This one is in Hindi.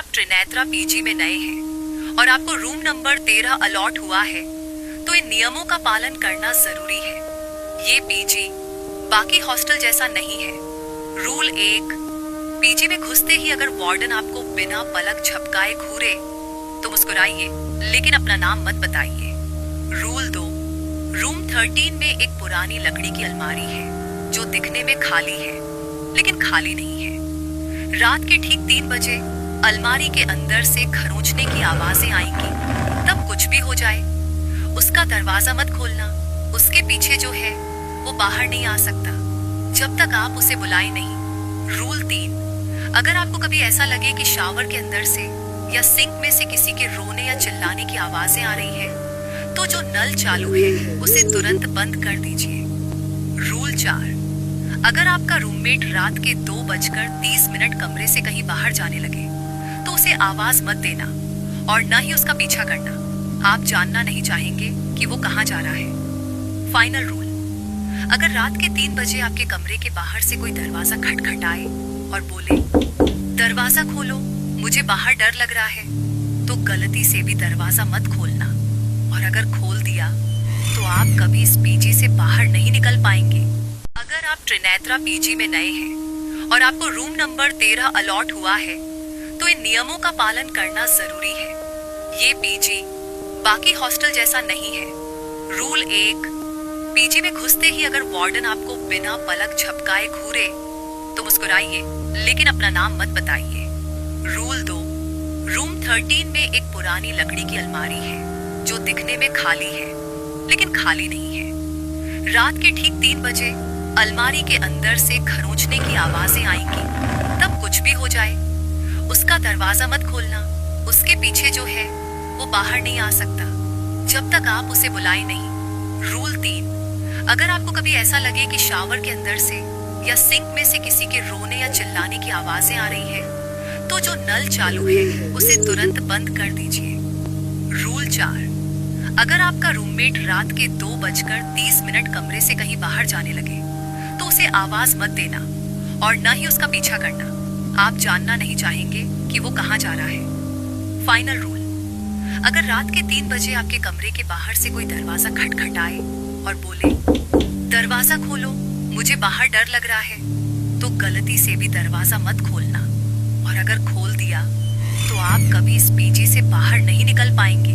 आप त्रिनेत्रा पीजी में नए हैं और आपको रूम नंबर 13 अलॉट हुआ है तो इन नियमों का पालन करना जरूरी है। ये पीजी बाकी हॉस्टल जैसा नहीं है। रूल 1, पीजी में घुसते ही अगर वार्डन आपको बिना पलक झपकाए घूरे तो मुस्कुराइए लेकिन अपना नाम मत बताइए। रूल 2, रूम 13 में एक पुरानी लकड़ी की अलमारी है जो दिखने में खाली है लेकिन खाली नहीं है। रात के ठीक 3 बजे अलमारी के अंदर से खरोंचने की आवाजें आएंगी। तब कुछ भी हो जाए उसका दरवाजा मत खोलना। उसके पीछे जो है वो बाहर नहीं आ सकता जब तक आप उसे बुलाए नहीं। रूल 3, अगर आपको कभी ऐसा लगे कि शावर के अंदर से या सिंक में से किसी के रोने या चिल्लाने की आवाजें आ रही है तो जो नल चालू है उसे तुरंत बंद कर दीजिए। रूल 4, अगर आपका रूममेट रात के 2:30 कमरे से कहीं बाहर जाने लगे तो उसे आवाज मत देना और न ही उसका पीछा करना। आप जानना नहीं चाहेंगे कि वो कहाँ जा रहा है। फाइनल रूल, अगर रात के 3 बजे आपके कमरे के बाहर से कोई दरवाजा खटखटाए और बोले दरवाजा खोलो मुझे बाहर डर लग रहा है तो गलती से भी दरवाजा मत खोलना। और अगर खोल दिया तो आप कभी इस पीजी से बाहर नहीं निकल पाएंगे। अगर आप त्रिनेत्रा पीजी में नए हैं और आपको रूम नंबर 13 अलॉट हुआ है तो इन नियमों का पालन करना जरूरी है। ये पीजी बाकी हॉस्टल जैसा नहीं है। रूल 1, पीजी में घुसते ही अगर वार्डन आपको बिना पलक झपकाए घूरे तो मुस्कुराइए लेकिन अपना नाम मत बताइए। रूल 2, रूम 13 में एक पुरानी लकड़ी की अलमारी है जो दिखने में खाली है लेकिन खाली नहीं है। रात के ठीक 3 बजे अलमारी के अंदर से खरोंचने की आवाजें आएंगी। तब कुछ भी हो जाए उसका दरवाजा मत खोलना। उसके पीछे जो है वो बाहर नहीं आ सकता जब तक आप उसे बुलाए नहीं। रूल 3, अगर आपको कभी ऐसा लगे कि शावर के अंदर से या सिंक में से किसी के रोने या चिल्लाने की आवाजें आ रही है तो जो नल चालू है उसे तुरंत बंद कर दीजिए। रूल 4, अगर आपका रूममेट रात के 2:30 कमरे से कहीं बाहर जाने लगे तो उसे आवाज मत देना और न ही उसका पीछा करना। आप जानना नहीं चाहेंगे कि वो कहाँ जा रहा है। फाइनल रूल, अगर रात के 3 बजे आपके कमरे के बाहर से कोई दरवाजा खटखटाए और बोले दरवाजा खोलो मुझे बाहर डर लग रहा है तो गलती से भी दरवाजा मत खोलना। और अगर खोल दिया तो आप कभी इस पीजी से बाहर नहीं निकल पाएंगे।